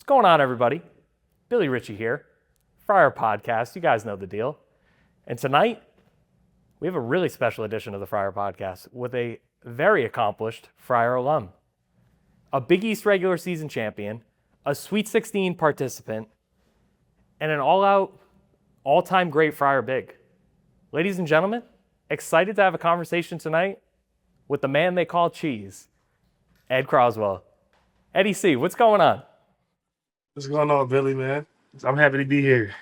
going on, everybody? Billy Ritchie here, Friar Podcast. You guys know the deal. And tonight, we have a really special edition of the Friar Podcast with a very accomplished Friar alum, a Big East regular season champion, a Sweet 16 participant, and an all-out, all-time great Friar Big. Ladies and gentlemen, excited to have a conversation tonight with the man they call Cheese, Ed Croswell. Eddie C, what's going on? What's going on, Billy, man? I'm happy to be here.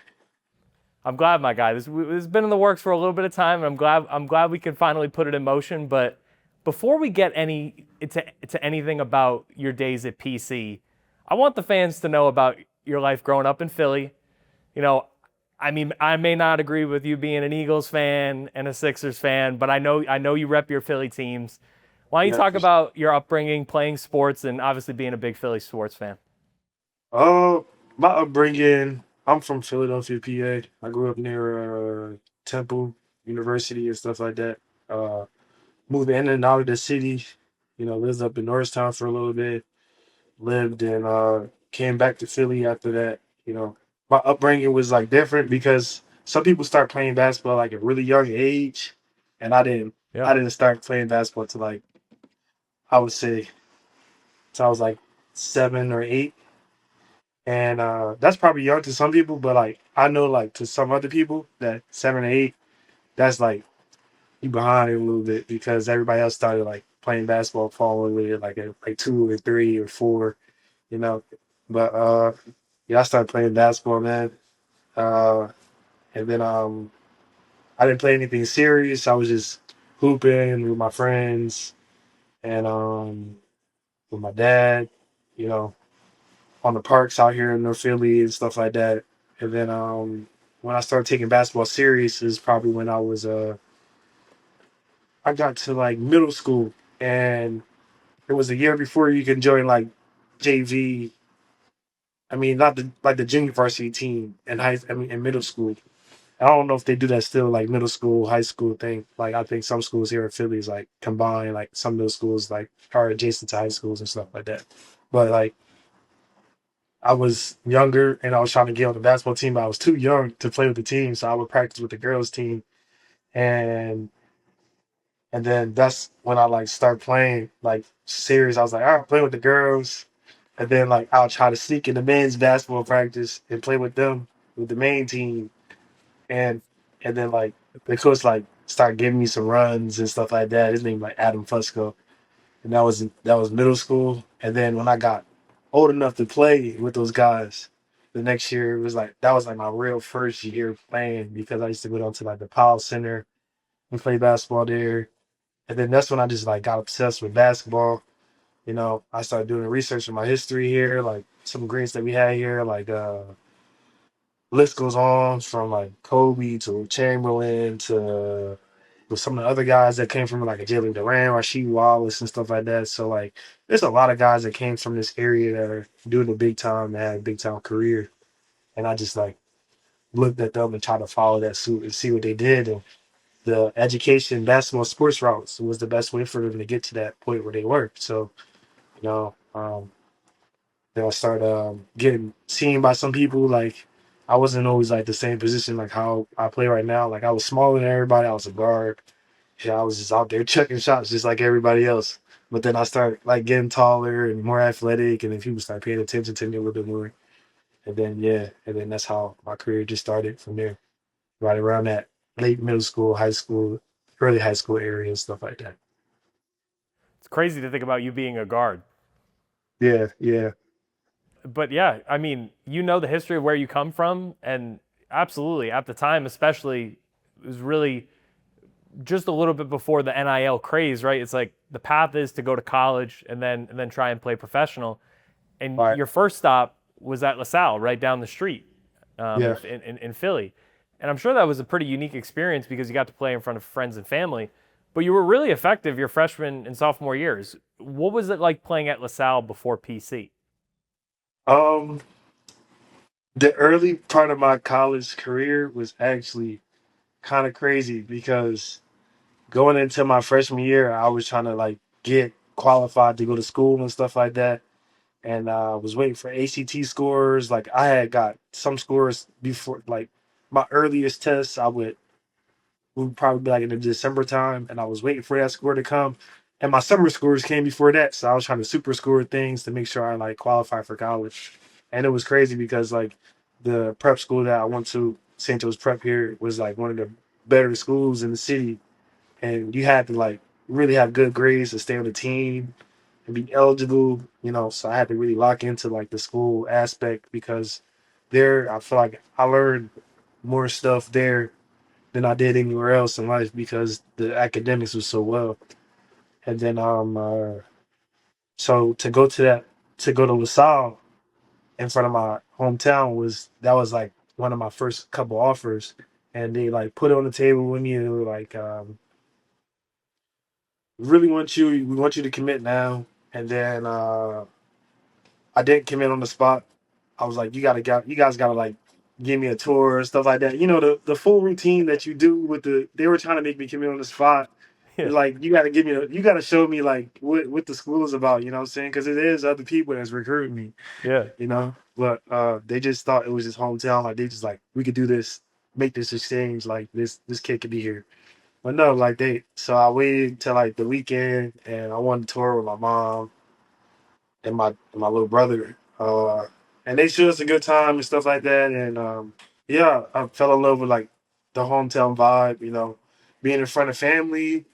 I'm glad, my guy. This has been in the works for a little bit of time, and I'm glad we can finally put it in motion. But before we get into anything about your days at PC, I want the fans to know about your life growing up in Philly. You know, I mean, I may not agree with you being an Eagles fan and a Sixers fan, but I know you rep your Philly teams. Why don't you Yeah. talk about your upbringing, playing sports, and obviously being a big Philly sports fan? Uh, my upbringing, I'm from Philadelphia, PA. I grew up near Temple University and stuff like that. Uh, Moved in and out of the city. Lived up in Norristown for a little bit. Lived and came back to Philly after that. My upbringing was like different because some people start playing basketball like at a really young age, and I didn't. Yeah. I didn't start playing basketball till like I would say till I was like 7 or 8. And that's probably young to some people, but like I know like to some other people that 7 or 8, that's like you behind it a little bit because everybody else started like playing basketball following with it like at like 2 or 3 or 4, you know. But yeah, I started playing basketball, man. Uh and then I didn't play anything serious. I was just hooping with my friends and with my dad, you know. On the parks out here in North Philly and stuff like that. And then when I started taking basketball serious is probably when I got to like middle school, and it was a year before you can join like JV. I mean, not the like the junior varsity team in in middle school. I don't know if they do that still, like middle school, high school thing. Like I think some schools here in Philly is like combined, like some middle schools like are adjacent to high schools and stuff like that. But like I was younger and I was trying to get on the basketball team, but I was too young to play with the team, so I would practice with the girls team, and and then that's when I like start playing like serious. I was like, all right, play with the girls, and then like I'll try to sneak in the men's basketball practice and play with them with the main team, and and then like the coach like start giving me some runs and stuff like that. His name like Adam Fusco, and that was middle school. And then when I got old enough to play with those guys, the next year it was like that was like my real first year playing because I used to go down to like the Powell Center and play basketball there. And then that's when I just like got obsessed with basketball. I started doing research in my history here, like some greats that we had here, like list goes on from like Kobe to Chamberlain to with some of the other guys that came from like a Jalen Duran, Rasheed Wallace, and stuff like that. So like, there's a lot of guys that came from this area that are doing the big time, that had a big time career, and I just like looked at them and tried to follow that suit and see what they did. And the education, basketball, sports routes was the best way for them to get to that point where they were. So you know, um, then I started getting seen by some people. Like I wasn't always like the same position like how I play right now. Like I was smaller than everybody. I was a guard. Yeah, I was just out there chucking shots just like everybody else. But then I started like getting taller and more athletic, and then people start paying attention to me a little bit more. And then yeah, and then that's how my career just started from there. Right around that late middle school, high school, early high school area and stuff like that. It's crazy to think about you being a guard. Yeah, yeah, But yeah, I mean, you know the history of where you come from, and absolutely at the time, especially, it was really just a little bit before the NIL craze, right? It's like the path is to go to college and then try and play professional. And right, your first stop was at Lasalle, right down the street, yeah. in Philly. And I'm sure that was a pretty unique experience because you got to play in front of friends and family. But you were really effective your freshman and sophomore years. What was it like playing at Lasalle before PC? Um, the early part of my college career was actually kind of crazy because going into my freshman year, I was trying to like get qualified to go to school and stuff like that. and was waiting for ACT scores. Like I had got some scores before, like my earliest tests. Would probably be like in the December time, and I was waiting for that score to come. And my summer scores came before that, so I was trying to super score things to make sure I like qualify for college. And it was crazy because like the prep school that I went to, St. Joe's Prep here, was like one of the better schools in the city, and you had to like really have good grades to stay on the team and be eligible, you know. So I had to really lock into like the school aspect because there I feel like I learned more stuff there than I did anywhere else in life because the academics was so well. And then so to go to LaSalle in front of my hometown was like one of my first couple offers. And they like put it on the table with me and they were like, we want you to commit now. And then I didn't commit on the spot. I was like, you guys gotta like give me a tour and stuff like that. You know, the full routine that you do with they were trying to make me commit on the spot. Yeah. It's like, you gotta you gotta show me like what the school is about, you know what I'm saying? Because it is other people that's recruiting me, Yeah. you know? But they just thought it was his hometown. Like they just like, we could do this, make this exchange, like this kid could be here. But no, like so I waited till like the weekend and I won the tour with my mom and my little brother. And they showed us a good time and stuff like that. And yeah, I fell in love with like the hometown vibe, you know, being in front of family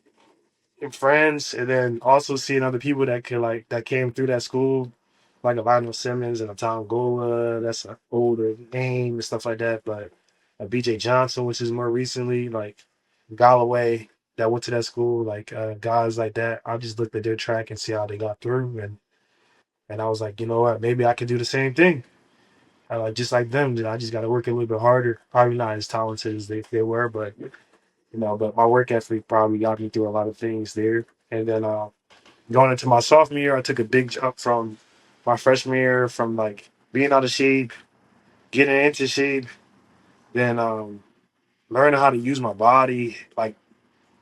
and friends, and then also seeing other people that could like that came through that school, like a Lionel Simmons and a Tom Gola. That's an older name and stuff like that. But BJ Johnson, which is more recently, like Galloway that went to that school, like guys like that. I just looked at their track and see how they got through, and I was like, you know what, maybe I could do the same thing. I like just like them. I just got to work a little bit harder. Probably not as talented as they were, but you know, but my work ethic probably got me through a lot of things there. And then going into my sophomore year, I took a big jump from my freshman year, from like being out of shape, getting into shape, then learning how to use my body. Like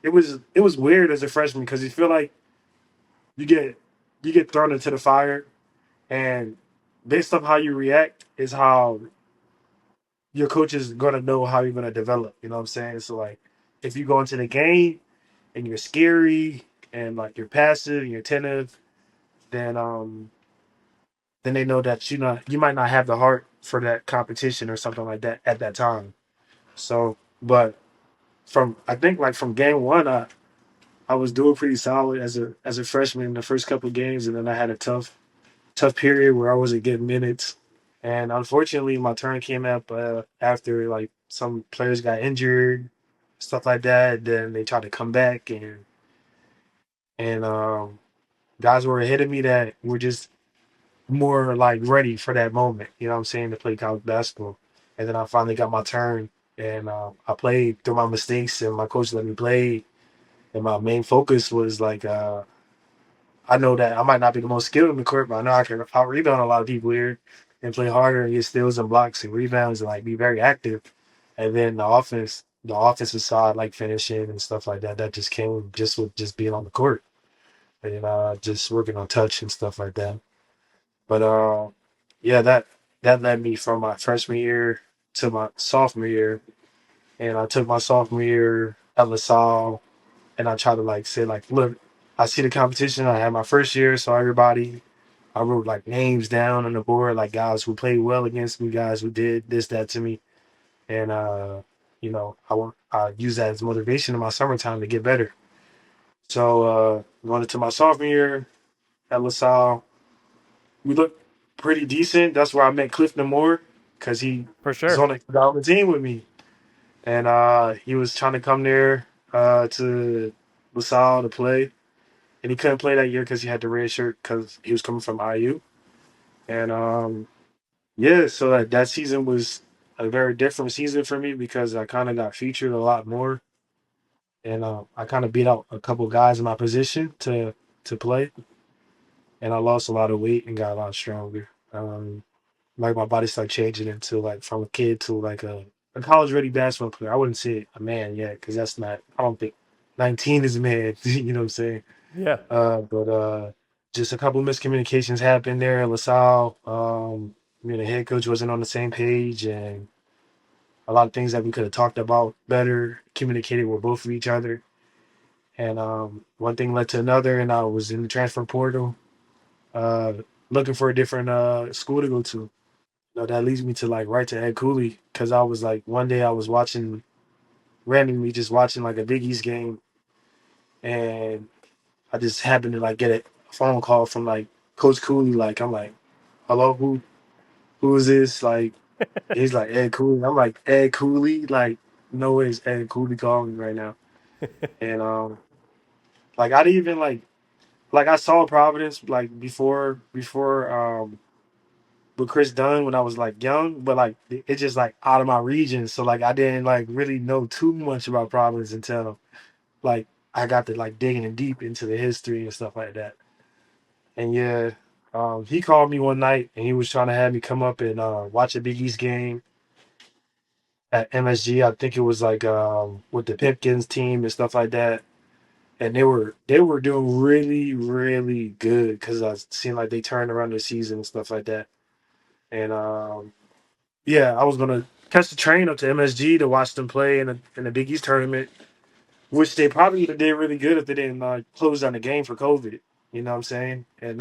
it was weird as a freshman because you feel like you get you get thrown into the fire, and based on how you react is how your coach is gonna know how you're gonna develop. You know what I'm saying? So like, if you go into the game and you're scary and like you're passive and you're attentive, then they know that you might not have the heart for that competition or something like that at that time. So, but from I think like from game one, I was doing pretty solid as a freshman in the first couple of games, and then I had a tough period where I wasn't getting minutes. And unfortunately, my turn came up after like some players got injured, stuff like that. Then they tried to come back, and guys were ahead of me that were just more like ready for that moment. You know what I'm saying, to play college basketball. And then I finally got my turn, and I played through my mistakes, and my coach let me play. And my main focus was like I know that I might not be the most skilled in the court, but I know I can out rebound a lot of people here and play harder and get steals and blocks and rebounds and like be very active. And then the offensive side, like finishing and stuff like that, that just came just with just being on the court and just working on touch and stuff like that. But yeah, that led me from my freshman year to my sophomore year, and I took my sophomore year at LaSalle, and I try to like say like, look, I see the competition. I had my first year, so everybody, I wrote like names down on the board, like guys who played well against me, guys who did this, that to me, and you know, I use that as motivation in my summertime to get better. So going into my sophomore year at LaSalle, we looked pretty decent. That's where I met Clifton Moore because he For was sure. on the team with me, and he was trying to come there to LaSalle to play, and he couldn't play that year because he had the red shirt because he was coming from IU. And yeah, so that season was a very different season for me because I kind of got featured a lot more, and I kind of beat out a couple guys in my position to play, and I lost a lot of weight and got a lot stronger. Like my body started changing into like from a kid to like a college ready basketball player. I wouldn't say a man yet because that's not. I don't think 19 is a man. You know what I'm saying? Yeah. But just a couple miscommunications happened there at Lasalle. Me and the head coach wasn't on the same page, and a lot of things that we could have talked about better, communicated with both of each other. And one thing led to another, and I was in the transfer portal, uh, looking for a different school to go to. That leads me to like right to Ed Cooley, because I was like one day I was watching randomly just watching like a Big East game, and I just happened to like get a phone call from like Coach Cooley. Like I'm like, hello, who is this? Like he's like Ed Cooley. I'm like Ed Cooley. Like no way is Ed Cooley calling me right now. And like I didn't even like I saw Providence like before with Chris Dunn when I was like young, but like it's just like out of my region. So like I didn't like really know too much about Providence until like I got to like digging in deep into the history and stuff like that. And yeah, he called me one night and he was trying to have me come up and watch a Big East game at MSG. I think it was like with the Pipkins team and stuff like that. And they were doing really really good because I seen like they turned around the season and stuff like that. And yeah, I was gonna catch the train up to MSG to watch them play in the Big East tournament, which they probably did really good if they didn't close down the game for COVID. You know what I'm saying? And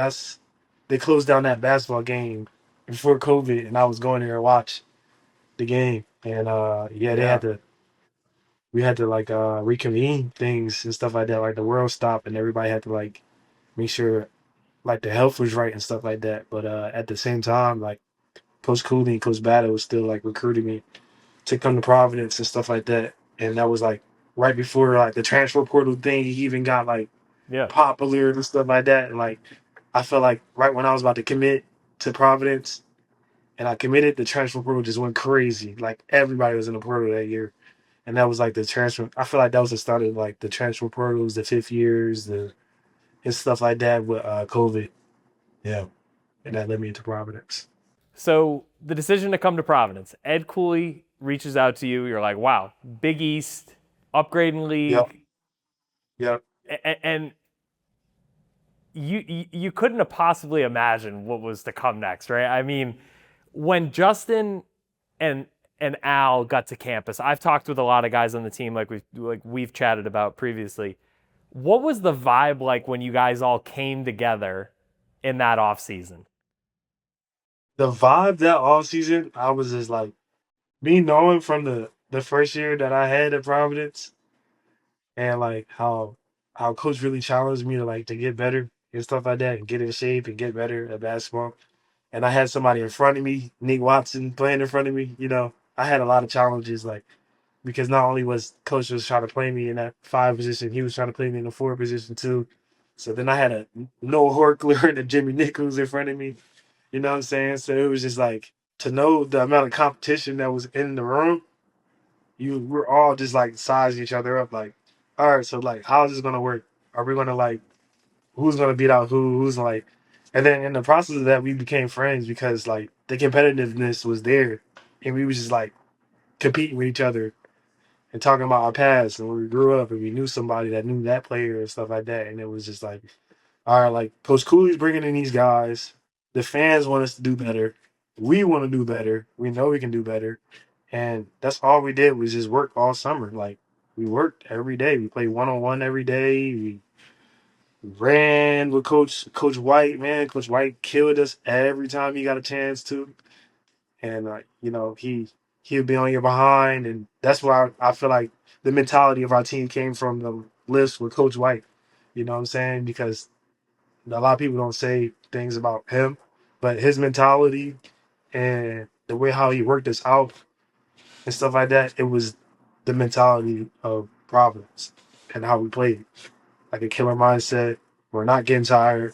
they closed down that basketball game before COVID, and I was going there to watch the game. And yeah, Yeah. we had to like reconvene things and stuff like that. Like the world stopped, and everybody had to like make sure like the health was right and stuff like that. But at the same time, like Coach Cooley and Coach Battle was still like recruiting me to come to Providence and stuff like that. And that was like right before like the transfer portal thing. He even got like Yeah. popular and stuff like that. And like I felt like right when I was about to commit to Providence and I committed, the transfer portal just went crazy. Like everybody was in the portal that year. And that was like the transfer. I feel like that was the start of like the transfer portals, the fifth years, the and stuff like that with COVID. Yeah. And that led me into Providence. So the decision to come to Providence, Ed Cooley reaches out to you. You're like, wow, Big East, upgrading Yep. league, Yep. and you couldn't have possibly imagined what was to come next, right? I mean, when Justin and Al got to campus, I've talked with a lot of guys on the team, like we've chatted about previously. What was the vibe like when you guys all came together in that off season? The vibe that all season, I was just like me knowing from the first year that I had at Providence and like how coach really challenged me to like to get better and stuff like that and get in shape and get better at basketball. And I had somebody in front of me, Nick Watson, playing in front of me. I had a lot of challenges like because not only was coach was trying to play me in that five position, he was trying to play me in the four position too. So then I had a Noah Horkler and a Jimmy Nichols in front of me. You know what I'm saying? So it was just like to know the amount of competition that was in the room, we're all just like sizing each other up like, all right, so like how is this gonna work? Are we gonna like who's gonna beat out who's like and then in the process of that we became friends because like the competitiveness was there and we was just like competing with each other and talking about our past and when we grew up and we knew somebody that knew that player and stuff like that and it was just like all right, like Coach Cooley's bringing in these guys. The fans want us to do better. We want to do better. We know we can do better, and that's all we did was just work all summer. Like we worked every day. We played 1-on-1 every day. We ran with Coach White. Man, Coach White killed us every time he got a chance to, and he would be on your behind, and that's why I feel like the mentality of our team came from the list with Coach White. You know what I'm saying? Because a lot of people don't say things about him, but his mentality and the way how he worked us out and stuff like that, it was the mentality of Providence and how we played. Like a killer mindset. We're not getting tired.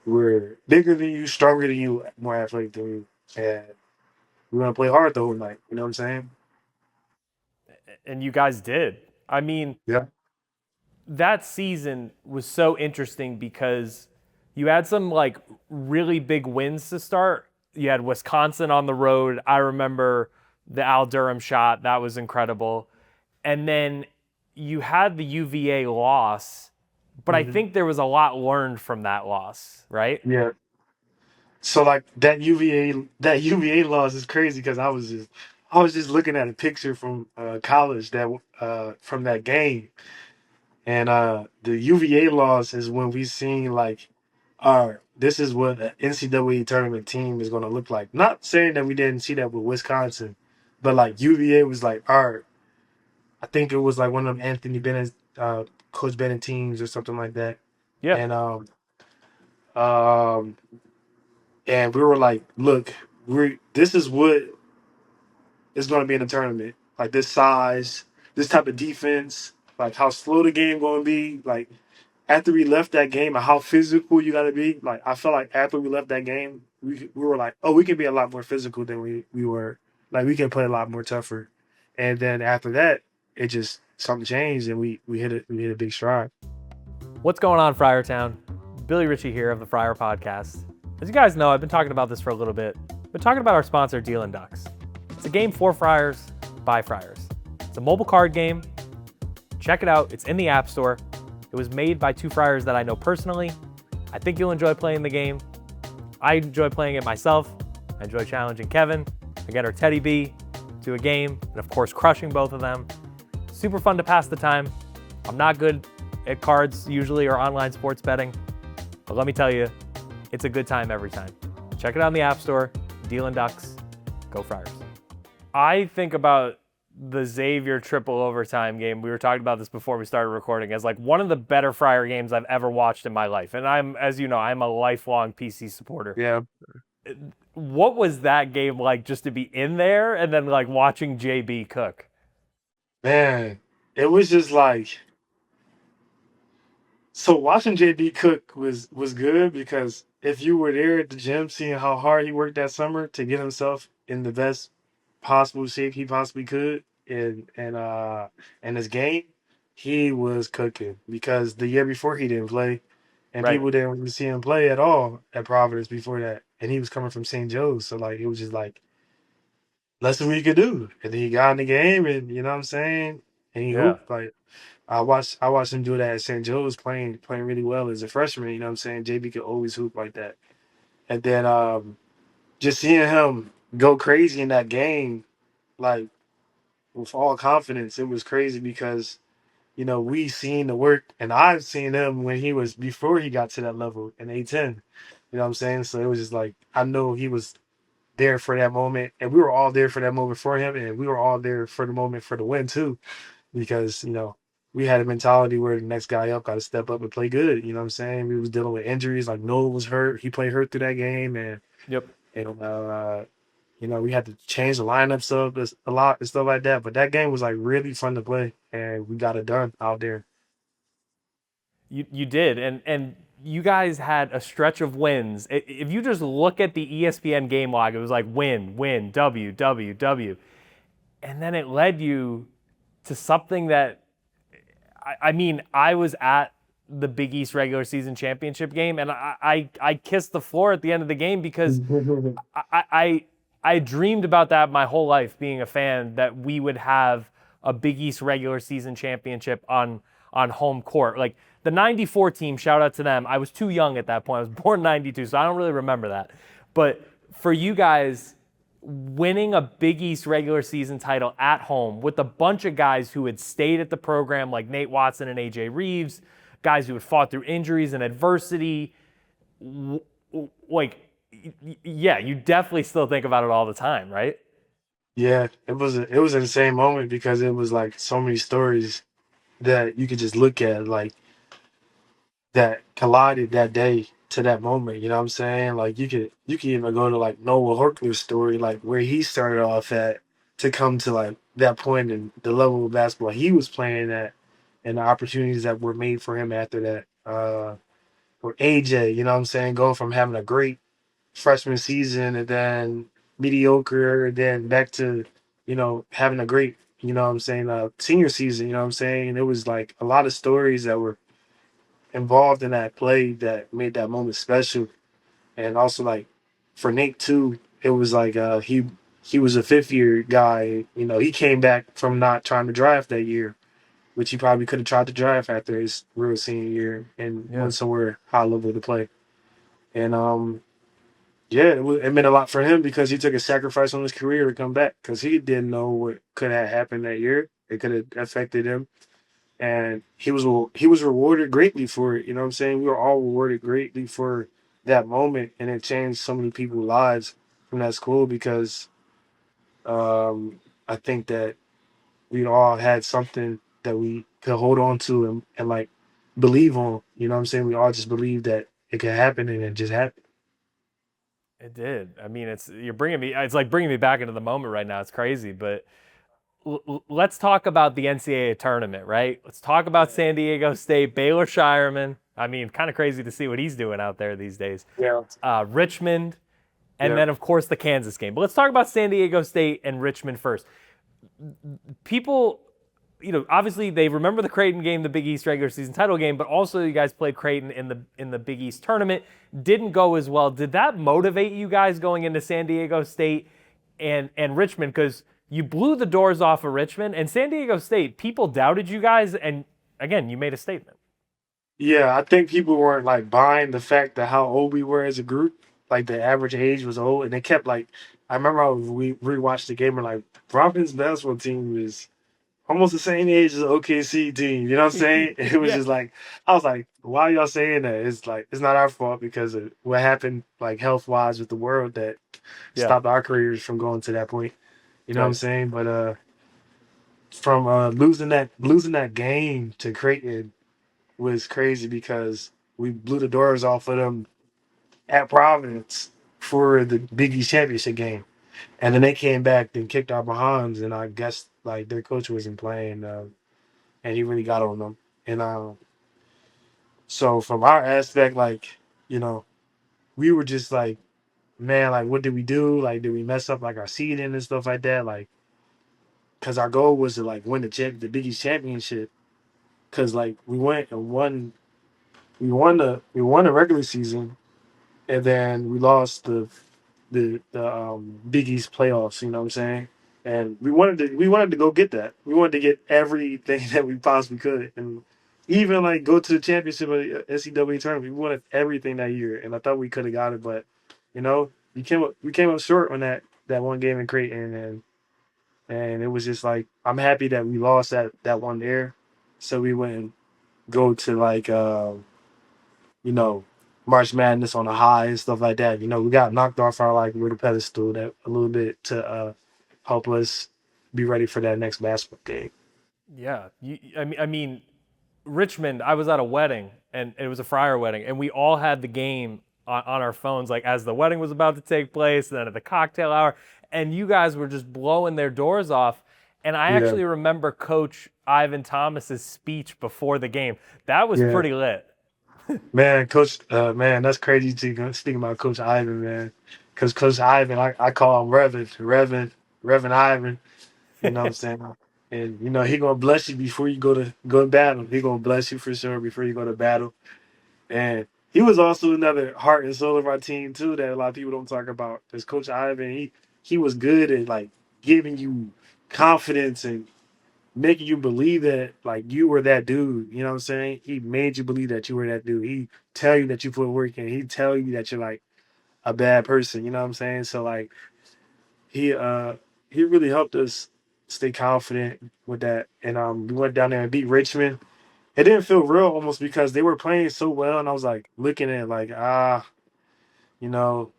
We're bigger than you, stronger than you, more athletic than you. And we're gonna play hard the whole night. You know what I'm saying? And you guys did. I mean, Yeah. that season was so interesting because you had some like really big wins to start. You had Wisconsin on the road. I remember the Al Durham shot. That was incredible. And then you had the UVA loss but I think there was a lot learned from that loss, right? Yeah. So like that UVA loss is crazy because I was just looking at a picture from college that from that game, and the UVA loss is when we seen like, all right, this is what an NCAA tournament team is going to look like. Not saying that we didn't see that with Wisconsin, but like UVA was like, all right, I think it was like one of them Anthony Bennett, Coach Bennett teams or something like that, Yeah. and um, and we were like, look, this is what is going to be in the tournament. Like this size, this type of defense, like how slow the game going to be. Like after we left that game and how physical you got to be. Like I felt like after we left that game, we were like, oh, we can be a lot more physical than we were. Like we can play a lot more tougher. And then after that, it just something changed and we hit a big stride. What's going on, Friartown? Billy Ritchie here of the Friar Podcast. As you guys know, I've been talking about this for a little bit. Been talking about our sponsor, Deal and Ducks. It's a game for Friars by Friars. It's a mobile card game. Check it out. It's in the App Store. It was made by two Friars that I know personally. I think you'll enjoy playing the game. I enjoy playing it myself. I enjoy challenging Kevin, again, or Teddy B, to a game, and of course, crushing both of them. Super fun to pass the time. I'm not good at cards usually or online sports betting, but let me tell you, it's a good time every time. Check it out in the App Store, Deal and Ducks, go Friars. I think about the Xavier triple overtime game. We were talking about this before we started recording as like one of the better Friar games I've ever watched in my life. And I'm, as you know, I'm a lifelong PC supporter. Yeah. What was that game like just to be in there and then like watching JB cook? Man, it was just like, so watching JB cook was good because if you were there at the gym seeing how hard he worked that summer to get himself in the best possible shape he possibly could in his game, he was cooking because the year before he didn't play and Right. people didn't really see him play at all at Providence before that. And he was coming from St. Joe's. So like it was just like less than we could do. And then he got in the game and you know what I'm saying? And he Yeah. hooped like I watched him do that at St. Joe's playing really well as a freshman, you know what I'm saying? JB could always hoop like that. And then just seeing him go crazy in that game, like with all confidence, it was crazy because, we seen the work and I've seen him when he was before he got to that level in A10. You know what I'm saying? So it was just like I know he was there for that moment and we were all there for that moment for him and we were all there for the moment for the win too because we had a mentality where the next guy up got to step up and play good. You know what I'm saying? We was dealing with injuries. Like Noah was hurt. He played hurt through that game, Yep. and we had to change the lineups up a lot and stuff like that. But that game was like really fun to play, and we got it done out there. You did, and you guys had a stretch of wins. If you just look at the ESPN game log, it was like win, W, W, W, and then it led you to something that, I mean, I was at the Big East regular season championship game, and I kissed the floor at the end of the game because I dreamed about that my whole life, being a fan, that we would have a Big East regular season championship on home court. Like the 94 team, shout out to them. I was too young at that point. I was born in 92, so I don't really remember that. But for you guys, winning a Big East regular season title at home with a bunch of guys who had stayed at the program like Nate Watson and AJ Reeves, guys who had fought through injuries and adversity, yeah, you definitely still think about it all the time, right? Yeah, it was an insane moment because it was like so many stories that you could just look at, like that collided that day to that moment. You know what I'm saying? Like you could even go to like Noah Horkler's story, like where he started off at to come to like that point and the level of basketball he was playing at and the opportunities that were made for him after that. Or AJ, you know what I'm saying? Going from having a great freshman season and then mediocre and then back to, having a great, you know what I'm saying, senior season, you know what I'm saying? It was like a lot of stories that were involved in that play that made that moment special. And also like for Nate too, it was like he was a fifth year guy. He came back from not trying to draft that year. which he probably could have tried to draft after his real senior year and Yeah. went somewhere high level to play. And yeah, it meant a lot for him because he took a sacrifice on his career to come back because he didn't know what could have happened that year. It could have affected him, and he was rewarded greatly for it. You know what I'm saying? We were all rewarded greatly for that moment, and it changed so many people's lives from that school because I think that we all had something that we could hold on to and like believe on. You know what I'm saying? We all just believed that it could happen, and it just happened. It did. I mean, you're bringing me. It's like bringing me back into the moment right now. It's crazy, but let's talk about the NCAA tournament, right? Let's talk about San Diego State, Baylor Shireman. I mean, kind of crazy to see what he's doing out there these days. Yeah. Richmond, and Yeah. then of course the Kansas game. But let's talk about San Diego State and Richmond first. People, obviously they remember the Creighton game, the Big East regular season title game, but also you guys played Creighton in the Big East tournament. Didn't go as well. Did that motivate you guys going into San Diego State and Richmond? Because you blew the doors off of Richmond and San Diego State. People doubted you guys, and again, you made a statement. Yeah, I think people weren't like buying the fact that how old we were as a group. Like the average age was old, and they kept like. I remember we rewatched the game and like Providence basketball team is almost the same age as the OKC team. You know what I'm saying? It was Yeah, just like I was like, why are y'all saying that? It's like it's not our fault because of what happened like health wise with the world that yeah, stopped our careers from going to that point. You know what I'm right. saying? But from losing that game to Creighton was crazy because we blew the doors off of them at Providence for the Big East championship game, and then they came back and kicked our behinds, and I guess like their coach wasn't playing, and he really got on them, and so from our aspect, like you know, we were just like, man, like what did we do? Like, did we mess up like our seeding and stuff like that? Like, because our goal was to like win the Big East championship, because like we went and won. We won the regular season, and then we lost the Big East playoffs. You know what I'm saying? And we wanted to go get that. We wanted to get everything that we possibly could, and even like go to the championship of the NCAA tournament. We wanted everything that year, and I thought we could have got it, but we came up short on that one game in Creighton, and it was just like I'm happy that we lost that one there, so we wouldn't go to like you know, March Madness on a high and stuff like that. We got knocked off our like little pedestal that a little bit to help us be ready for that next basketball game. Yeah, I mean, Richmond. I was at a wedding, and it was a Friar wedding, and we all had the game on our phones, like as the wedding was about to take place, and then at the cocktail hour, and you guys were just blowing their doors off. And I Yeah, actually remember Coach Ivan Thomas's speech before the game. That was yeah, pretty lit. man, Coach, man, that's crazy to speaking about Coach Ivan, man, because Coach Ivan, I call him Reverend Ivan. You know what I'm saying? And he gonna bless you before you go to battle. He gonna bless you for sure before you go to battle. And he was also another heart and soul of our team too that a lot of people don't talk about. Because Coach Ivan, he was good at like giving you confidence and making you believe that like you were that dude. You know what I'm saying? He made you believe that you were that dude. He tell you that you put work in. He tell you that you're like a bad person. You know what I'm saying? So like he uh he really helped us stay confident with that. And we went down there and beat Richmond. It didn't feel real almost because they were playing so well, and I was like looking at it like you know,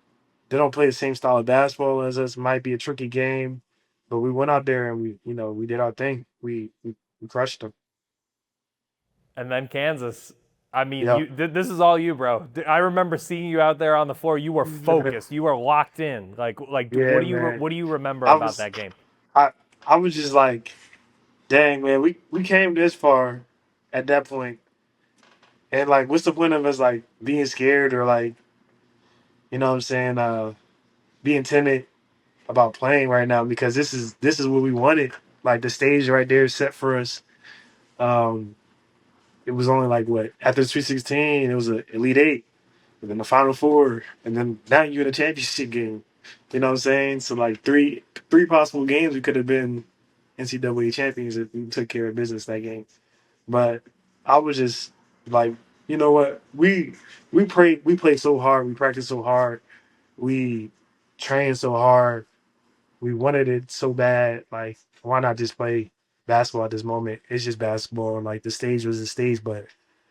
they don't play the same style of basketball as us. Might be a tricky game, but we went out there and we did our thing. We crushed them. And then Kansas. I mean, Yeah. this is all you, bro. I remember seeing you out there on the floor. You were focused. You were locked in. Like Yeah, man. what do you remember I about was that game? I I was just like, dang man, we came this far at that point, and like, what's the point of us like being scared or like what I'm saying, being timid about playing right now because this is what we wanted. Like the stage right there is set for us. Um, it was only like what after the Sweet 16, it was an Elite Eight, and then the Final Four, and then now you're in a championship game. You know what I'm saying? So like three possible games we could have been NCAA champions if we took care of business that game. But I was just like, you know what? We play so hard, we practice so hard, we train so hard, we wanted it so bad. Like, why not just play basketball at this moment? It's just basketball, and like the stage was the stage, but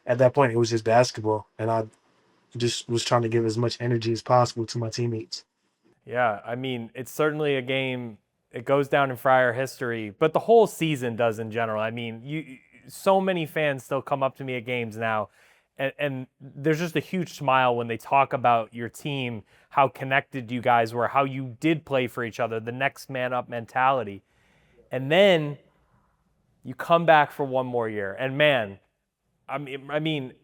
at that point it was just basketball, and I just was trying to give as much energy as possible to my teammates. Yeah, I mean, it's certainly a game. It goes down in Friar history, but the whole season does in general. I mean, so many fans still come up to me at games now, and there's just a huge smile when they talk about your team, how connected you guys were, how you did play for each other, the next man up mentality, and then you come back for one more year. And man, I mean,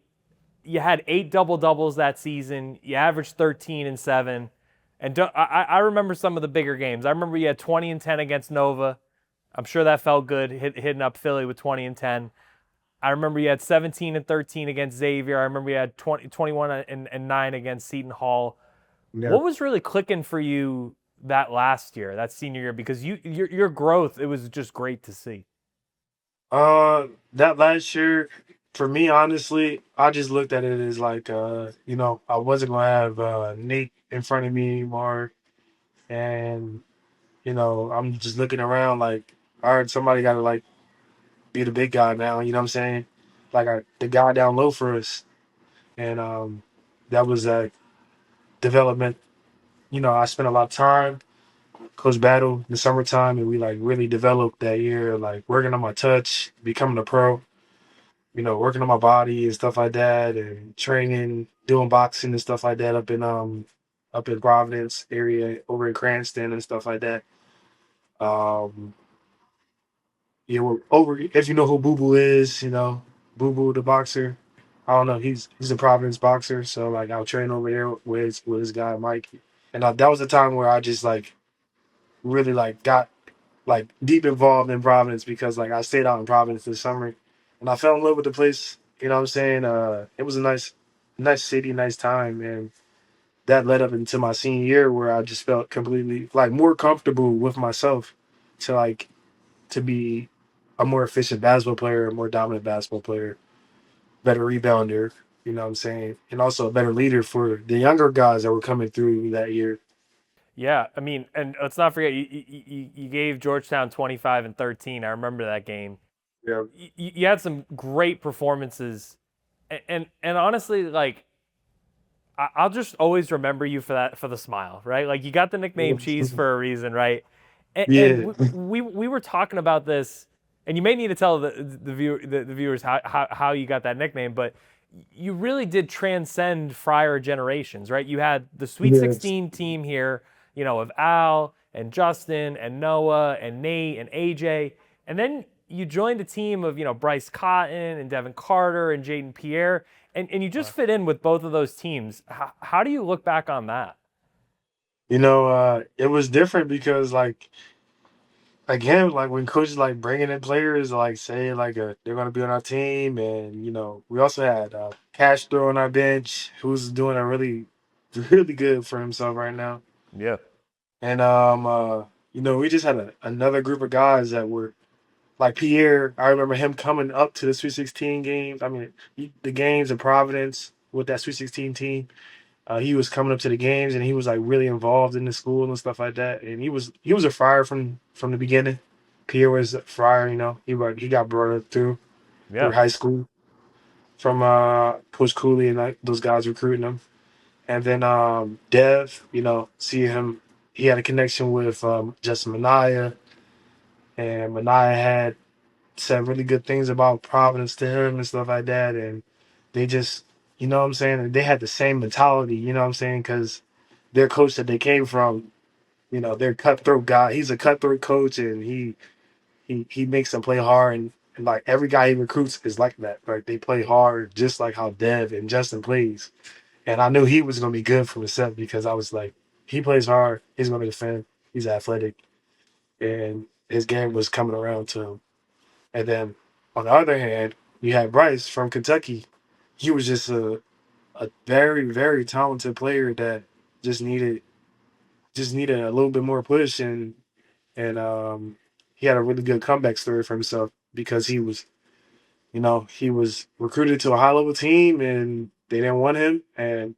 you had 8 double doubles that season. You averaged 13 and 7. And I remember some of the bigger games. I remember you had 20 and 10 against Nova. I'm sure that felt good, hitting up Philly with 20 and 10. I remember you had 17 and 13 against Xavier. I remember you had 21 and 9 against Seton Hall. Yeah. What was really clicking for you that last year, that senior year? Because your growth, it was just great to see. That last year, for me, honestly, I just looked at it as like, I wasn't gonna have Nate in front of me anymore, and I'm just looking around like, all right, somebody got to like be the big guy now. You know what I'm saying? Like the guy down low for us, and that was development. I spent a lot of time, Coach Battle, in the summertime, and we like really developed that year, like working on my touch, becoming a pro. Working on my body and stuff like that, and training, doing boxing and stuff like that up in Providence area, over in Cranston and stuff like that. Um, we're over if you know who Boo Boo is, Boo Boo the boxer. I don't know, he's a Providence boxer, so like I'll train over there with his guy Mike, and that was the time where I just like really like got like deep involved in Providence because like I stayed out in Providence this summer and I fell in love with the place. You know what I'm saying? It was a nice city, nice time, and that led up into my senior year where I just felt completely like more comfortable with myself to like to be a more efficient basketball player, a more dominant basketball player, better rebounder, you know what I'm saying? And also a better leader for the younger guys that were coming through that year. Yeah, I mean, and let's not forget you gave Georgetown 25 and 13. I remember that game. Yeah. You had some great performances, and honestly, like I'll just always remember you for that, for the smile, right? Like you got the nickname Cheese for a reason, right? And Yeah. we were talking about this, and you may need to tell the viewers how you got that nickname, but you really did transcend Friar generations, right? You had the Sweet Yes. 16 team here, of Al and Justin and Noah and Nate and AJ, and then you joined a team of Bryce Cotton and Devin Carter and Jaden Pierre, and you just fit in with both of those teams. How do you look back on that? It was different because like again, like when coaches like bringing in players, like saying like they're gonna be on our team, and we also had Castro on our bench, who's doing a really, really good for himself right now, Yeah. and we just had another group of guys that were like Pierre. I remember him coming up to the Sweet 16 games. I mean, the games in Providence with that Sweet 16 team. He was coming up to the games and he was like really involved in the school and stuff like that. And he was a Friar from the beginning. Pierre was a Friar, he got brought up through Yeah. high school from Coach Cooley and like those guys recruiting him. And then Dev, see him, he had a connection with Justin Minaya, and Minaya had said really good things about Providence to him and stuff like that. And they just, you know what I'm saying? They had the same mentality, you know what I'm saying? Because their coach that they came from, they're cutthroat guy. He's a cutthroat coach, and he makes them play hard. And like every guy he recruits is like that. Like they play hard, just like how Dev and Justin plays. And I knew he was gonna be good for himself because I was like, he plays hard. He's gonna defend. He's athletic, and his game was coming around to him. And then on the other hand, you had Bryce from Kentucky. He was just a very, very talented player that just needed just needed a little bit more push, and he had a really good comeback story for himself because he was recruited to a high level team and they didn't want him, and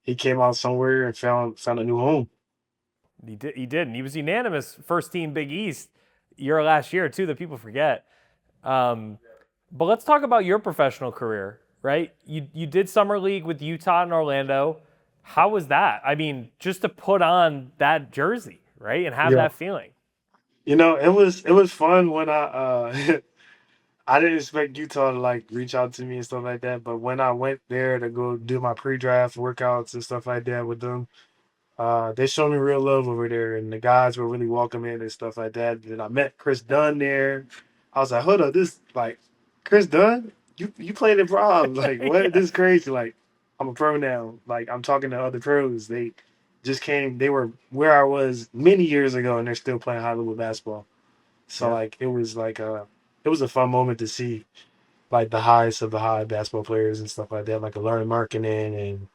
he came out somewhere and found a new home. He did, and he was unanimous first team Big East your last year too. That people forget. Um, but let's talk about your professional career, right? You did summer league with Utah and Orlando. How was that? I mean, just to put on that jersey, right, and have Yeah. that feeling. It was fun when I didn't expect Utah to like reach out to me and stuff like that, but when I went there to go do my pre-draft workouts and stuff like that with them, they showed me real love over there, and the guys were really welcoming and stuff like that. Then I met Chris Dunn there. I was like, hold up, this like Chris Dunn? You played in prom? Like what? Yeah. This is crazy. Like I'm a pro now. Like I'm talking to other pros. They just came. They were where I was many years ago, and they're still playing high level basketball. So Yeah. like it was a fun moment to see like the highest of the high basketball players and stuff like that, like a Larry Markkinen and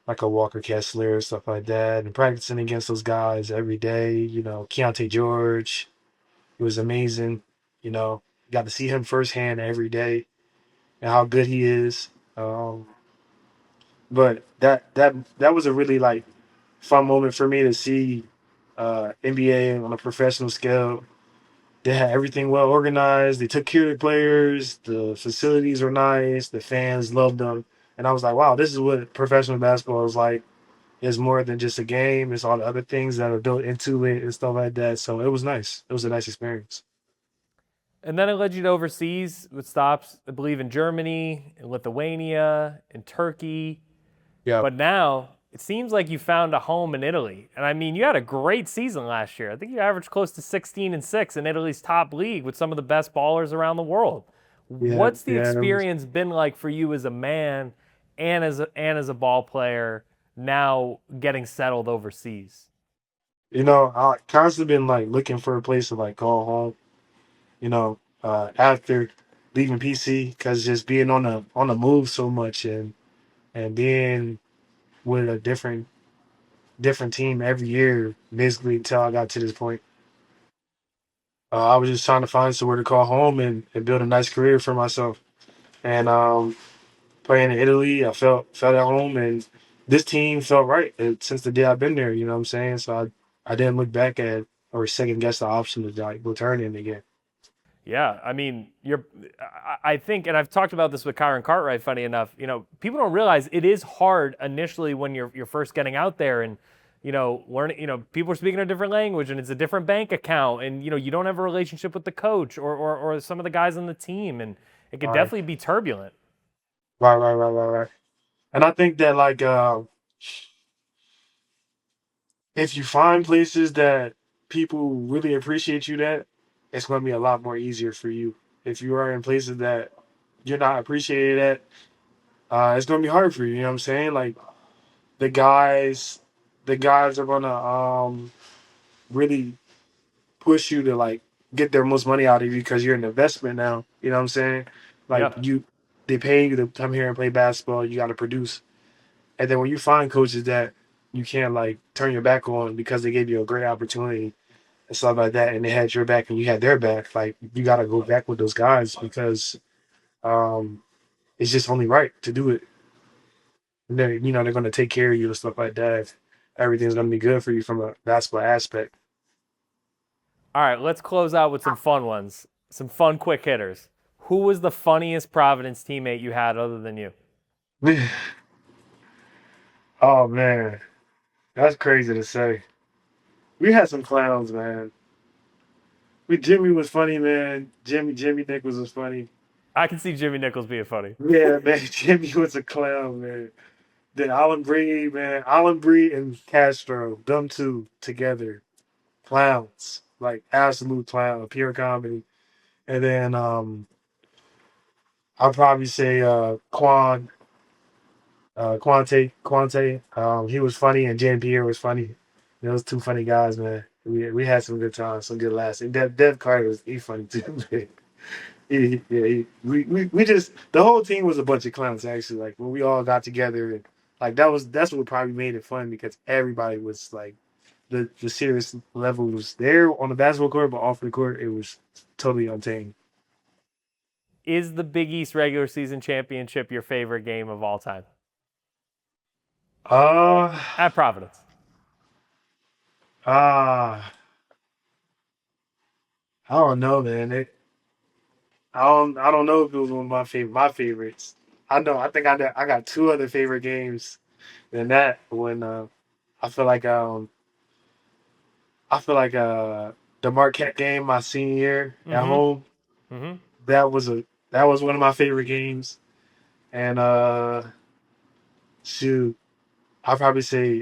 like a Walker Kessler, stuff like that, and practicing against those guys every day. Keontae George, it was amazing. You know, got to see him firsthand every day and how good he is. But that was a really like fun moment for me to see NBA on a professional scale. They had everything well organized. They took care of the players. The facilities were nice. The fans loved them. And I was like, wow, this is what professional basketball is like. It's more than just a game. It's all the other things that are built into it and stuff like that. So it was nice. It was a nice experience. And then it led you to overseas with stops, I believe, in Germany, in Lithuania, in Turkey. Yeah. But now it seems like you found a home in Italy. And I mean, you had a great season last year. I think you averaged close to 16-6 in Italy's top league with some of the best ballers around the world. Yeah. What's the Yeah. experience been like for you as a man and as a ball player now getting settled overseas? I constantly been like looking for a place to like call home, after leaving PC, because just being on the move so much and being with a different team every year, basically until I got to this point. I was just trying to find somewhere to call home and build a nice career for myself. And playing in Italy, I felt at home, and this team felt right since the day I've been there. You know what I'm saying? So I didn't look back at or second guess the option to like return in again. Yeah, I mean, I think, and I've talked about this with Kyron Cartwright. Funny enough, people don't realize it is hard initially when you're first getting out there and, learning. People are speaking a different language and it's a different bank account, and you don't have a relationship with the coach or some of the guys on the team, and it could Right, definitely be turbulent. right. And I think that like if you find places that people really appreciate you, that it's going to be a lot more easier for you. If you are in places that you're not appreciated at, it's going to be hard for you. You know what I'm saying? Like the guys, the guys are going to really push you to like get their most money out of you because you're an investment now. You know what I'm saying? Like Yeah. they pay you to come here and play basketball. You got to produce. And then when you find coaches that you can't like turn your back on because they gave you a great opportunity and stuff like that, and they had your back and you had their back, like you got to go back with those guys because um, it's just only right to do it. And they're going to take care of you and stuff like that. Everything's going to be good for you from a basketball aspect. All right, let's close out with some fun ones, some fun quick hitters. Who was the funniest Providence teammate you had other than you? Oh man, that's crazy to say. We had some clowns, man. Jimmy was funny, man. Jimmy Nichols was funny. I can see Jimmy Nichols being funny. Yeah, man. Jimmy was a clown, man. Then Alan Bree, man. Alan Bree and Castro, them two together, clowns, like absolute clown, pure comedy. And then I'll probably say Quante. He was funny, and Jan Pierre was funny. Those two funny guys, man. We had some good times, some good laughs. And Dev Carter was funny too. Man. We just the whole team was a bunch of clowns actually. Like when we all got together, and like that's what probably made it fun because everybody was like the serious level was there on the basketball court, but off the court it was totally untamed. Is the Big East regular season championship your favorite game of all time? Uh, At Providence. I don't know, man. I don't know if it was one of my favorites. I think I got two other favorite games than that. When I feel like um I feel like the Marquette game my senior year at Mm-hmm. home, Mm-hmm. that was one of my favorite games. And shoot, I'll probably say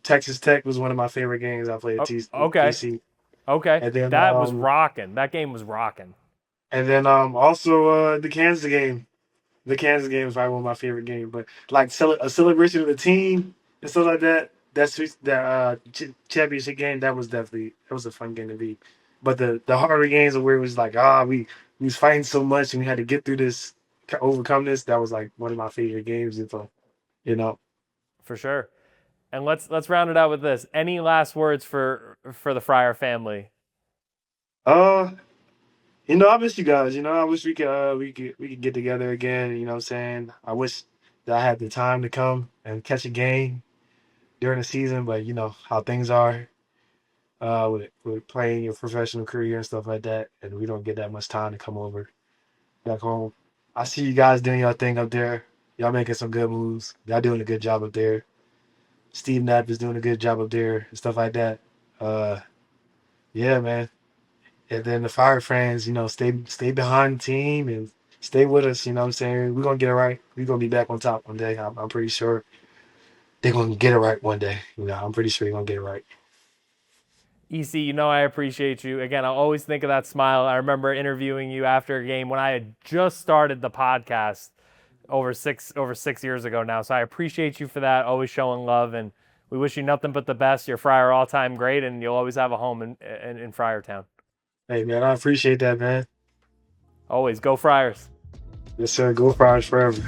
Texas Tech was one of my favorite games I played at Okay. TC. Okay. And then That was rocking. That game was rocking. also the Kansas game. The Kansas game is probably one of my favorite games. But like a celebration of the team and stuff like that. Championship game, that was a fun game to be. But the harder games where it was like we was fighting so much and we had to get through this, overcome this. That was like one of my favorite games. You know. For sure. And let's round it out with this. Any last words for the Friar family? Uh, I miss you guys. I wish we could get together again. You know what I'm saying? I wish that I had the time to come and catch a game during the season, but you know how things are with playing your professional career and stuff like that, and we don't get that much time to come over back home. I see you guys doing your thing up there. Y'all making some good moves. Y'all doing a good job up there. Steve Knapp is doing a good job up there and stuff like that. Uh, yeah, man. And then the Fire fans, stay behind the team and stay with us. You know what I'm saying? We're gonna get it right. We're gonna be back on top one day. I'm pretty sure they're gonna get it right one day. I'm pretty sure they're gonna get it right. EC, I appreciate you. Again, I always think of that smile. I remember interviewing you after a game when I had just started the podcast over 6 years ago now. So I appreciate you for that, always showing love, and we wish you nothing but the best. You're Friar all-time great, and you'll always have a home in Friartown. Hey man, I appreciate that, man. Always go Friars. Yes, sir. Go Friars forever.